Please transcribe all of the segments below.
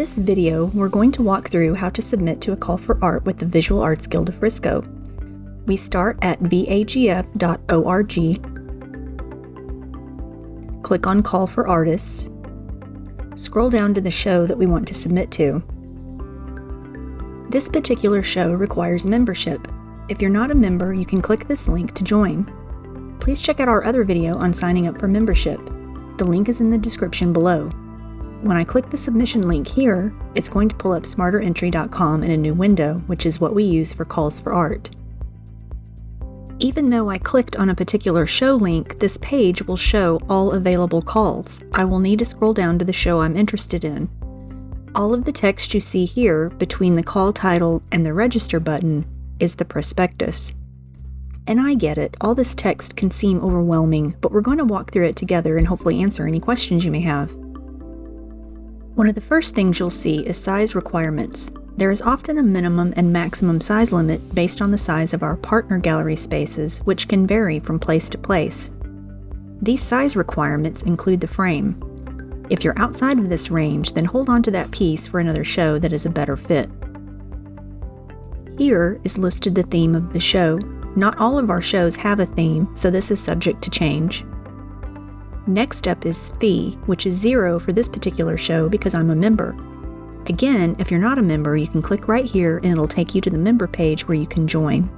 this video, we're going to walk through how to submit to a call for art with the Visual Arts Guild of Frisco. We start at vagf.org, click on Call for Artists, scroll down to the show that we want to submit to. This particular show requires membership. If you're not a member, you can click this link to join. Please check out our other video on signing up for membership. The link is in the description below. When I click the submission link here, it's going to pull up SmarterEntry.com in a new window, which is what we use for calls for art. Even though I clicked on a particular show link, this page will show all available calls. I will need to scroll down to the show I'm interested in. All of the text you see here between the call title and the register button is the prospectus. And I get it, all this text can seem overwhelming, but we're going to walk through it together and hopefully answer any questions you may have. One of the first things you'll see is size requirements. There is often a minimum and maximum size limit based on the size of our partner gallery spaces, which can vary from place to place. These size requirements include the frame. If you're outside of this range, then hold on to that piece for another show that is a better fit. Here is listed the theme of the show. Not all of our shows have a theme, so this is subject to change. Next up is fee, which is $0 for this particular show because I'm a member. Again, if you're not a member, you can click right here and it'll take you to the member page where you can join.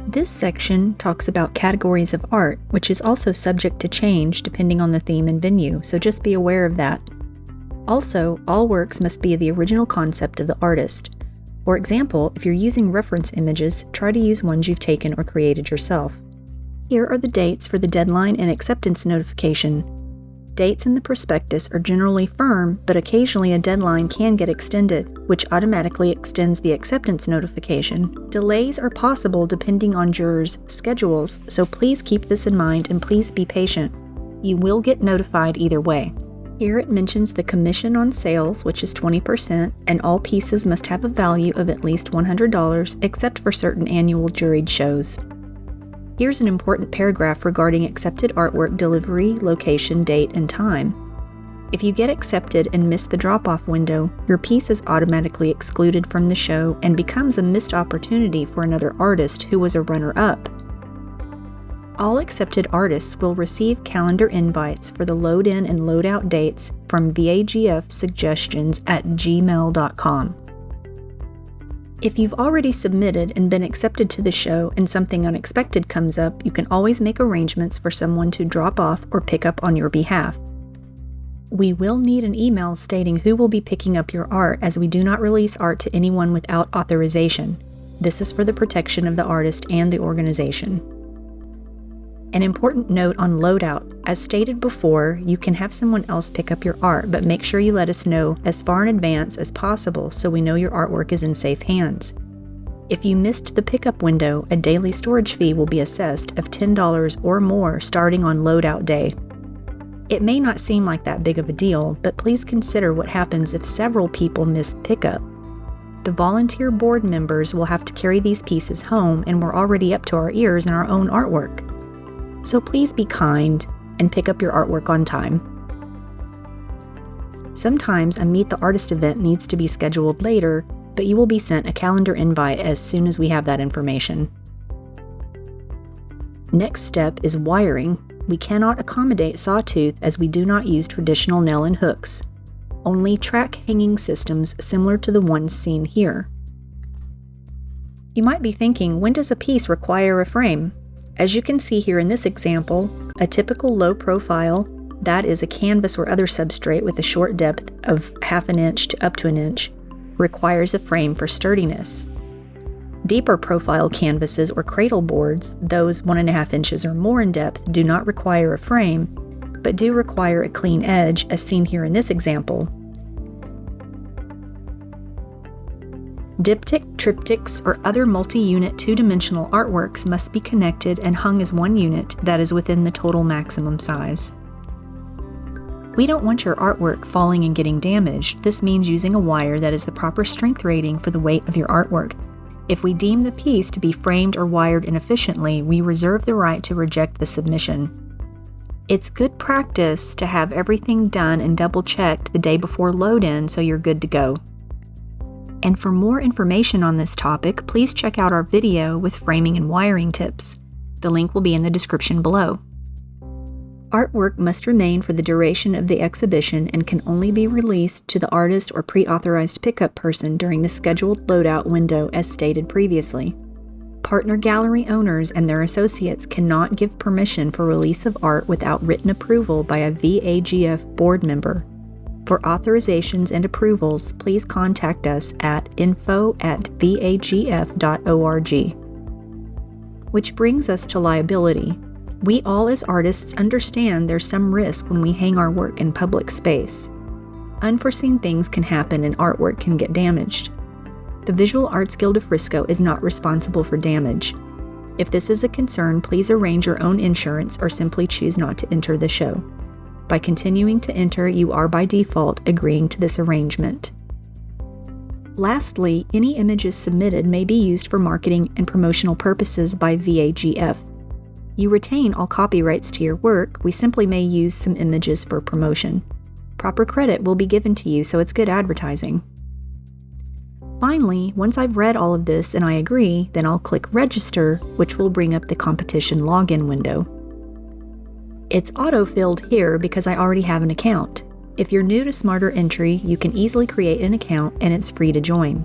This section talks about categories of art, which is also subject to change depending on the theme and venue, so just be aware of that. Also, all works must be the original concept of the artist. For example, if you're using reference images, try to use ones you've taken or created yourself. Here are the dates for the deadline and acceptance notification. Dates in the prospectus are generally firm, but occasionally a deadline can get extended, which automatically extends the acceptance notification. Delays are possible depending on jurors' schedules, so please keep this in mind and please be patient. You will get notified either way. Here it mentions the commission on sales, which is 20%, and all pieces must have a value of at least $100, except for certain annual juried shows. Here's an important paragraph regarding accepted artwork delivery, location, date, and time. If you get accepted and miss the drop-off window, your piece is automatically excluded from the show and becomes a missed opportunity for another artist who was a runner-up. All accepted artists will receive calendar invites for the load-in and load-out dates from vagfsuggestions@gmail.com. If you've already submitted and been accepted to the show and something unexpected comes up, you can always make arrangements for someone to drop off or pick up on your behalf. We will need an email stating who will be picking up your art, as we do not release art to anyone without authorization. This is for the protection of the artist and the organization. An important note on loadout. As stated before, you can have someone else pick up your art, but make sure you let us know as far in advance as possible so we know your artwork is in safe hands. If you missed the pickup window, a daily storage fee will be assessed of $10 or more starting on loadout day. It may not seem like that big of a deal, but please consider what happens if several people miss pickup. The volunteer board members will have to carry these pieces home, and we're already up to our ears in our own artwork. So please be kind and pick up your artwork on time. Sometimes a Meet the Artist event needs to be scheduled later, but you will be sent a calendar invite as soon as we have that information. Next step is wiring. We cannot accommodate sawtooth as we do not use traditional nail and hooks, only track hanging systems similar to the ones seen here. You might be thinking, when does a piece require a frame? As you can see here in this example, a typical low profile, that is a canvas or other substrate with a short depth of 1/2 inch to up to 1 inch, requires a frame for sturdiness. Deeper profile canvases or cradle boards, those 1.5 inches or more in depth, do not require a frame, but do require a clean edge, as seen here in this example. Diptych, triptychs, or other multi-unit two-dimensional artworks must be connected and hung as one unit that is within the total maximum size. We don't want your artwork falling and getting damaged. This means using a wire that is the proper strength rating for the weight of your artwork. If we deem the piece to be framed or wired inefficiently, we reserve the right to reject the submission. It's good practice to have everything done and double-checked the day before load-in so you're good to go. And for more information on this topic, please check out our video with framing and wiring tips. The link will be in the description below. Artwork must remain for the duration of the exhibition and can only be released to the artist or pre-authorized pickup person during the scheduled loadout window as stated previously. Partner gallery owners and their associates cannot give permission for release of art without written approval by a VAGF board member. For authorizations and approvals, please contact us at info@vagf.org. Which brings us to liability. We all as artists understand there's some risk when we hang our work in public space. Unforeseen things can happen and artwork can get damaged. The Visual Arts Guild of Frisco is not responsible for damage. If this is a concern, please arrange your own insurance or simply choose not to enter the show. By continuing to enter, you are by default agreeing to this arrangement. Lastly, any images submitted may be used for marketing and promotional purposes by VAGF. You retain all copyrights to your work, we simply may use some images for promotion. Proper credit will be given to you, so it's good advertising. Finally, once I've read all of this and I agree, then I'll click Register, which will bring up the competition login window. It's auto-filled here because I already have an account. If you're new to SmarterEntry, you can easily create an account and it's free to join.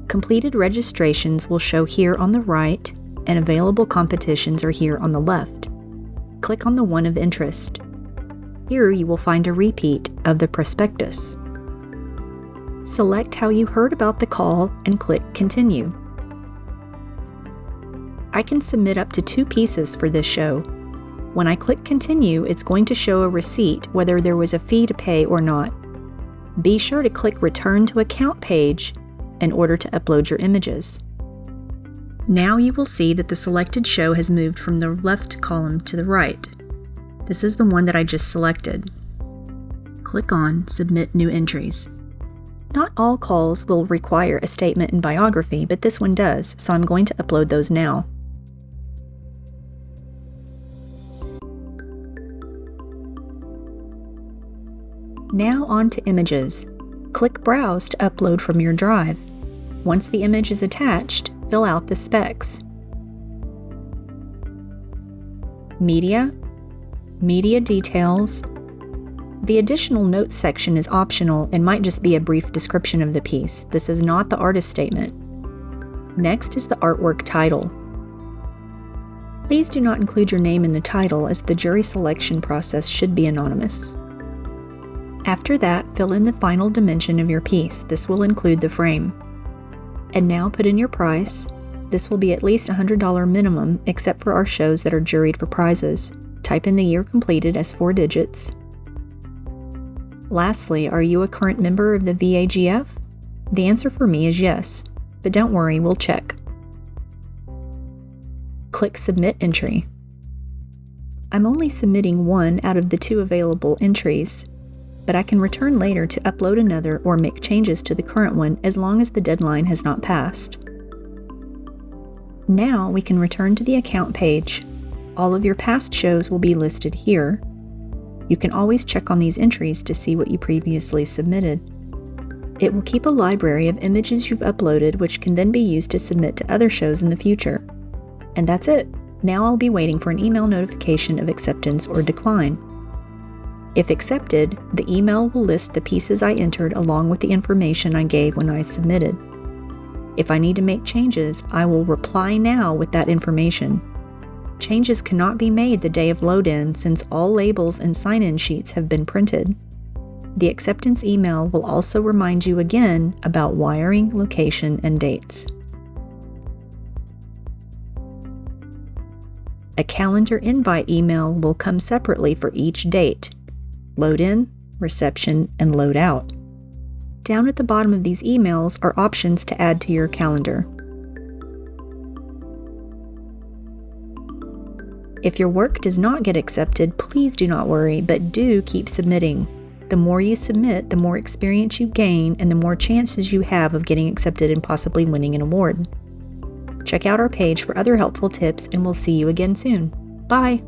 Completed registrations will show here on the right, and available competitions are here on the left. Click on the one of interest. Here you will find a repeat of the prospectus. Select how you heard about the call and click Continue. I can submit up to 2 pieces for this show. When I click Continue, it's going to show a receipt whether there was a fee to pay or not. Be sure to click Return to Account page in order to upload your images. Now you will see that the selected show has moved from the left column to the right. This is the one that I just selected. Click on Submit New Entries. Not all calls will require a statement and biography, but this one does, so I'm going to upload those now. Now on to images. Click Browse to upload from your drive. Once the image is attached, fill out the specs. Media, Media Details. The additional notes section is optional and might just be a brief description of the piece. This is not the artist statement. Next is the artwork title. Please do not include your name in the title as the jury selection process should be anonymous. After that, fill in the final dimension of your piece. This will include the frame. And now put in your price. This will be at least $100 minimum, except for our shows that are juried for prizes. Type in the year completed as 4 digits. Lastly, are you a current member of the VAGF? The answer for me is yes, but don't worry, we'll check. Click Submit Entry. I'm only submitting 1 out of the 2 available entries, but I can return later to upload another or make changes to the current one as long as the deadline has not passed. Now we can return to the account page. All of your past shows will be listed here. You can always check on these entries to see what you previously submitted. It will keep a library of images you've uploaded, which can then be used to submit to other shows in the future. And that's it. Now I'll be waiting for an email notification of acceptance or decline. If accepted, the email will list the pieces I entered along with the information I gave when I submitted. If I need to make changes, I will reply now with that information. Changes cannot be made the day of load-in since all labels and sign-in sheets have been printed. The acceptance email will also remind you again about wiring, location, and dates. A calendar invite email will come separately for each date: load in, reception, and load out. Down at the bottom of these emails are options to add to your calendar. If your work does not get accepted, please do not worry, but do keep submitting. The more you submit, the more experience you gain, and the more chances you have of getting accepted and possibly winning an award. Check out our page for other helpful tips, and we'll see you again soon. Bye!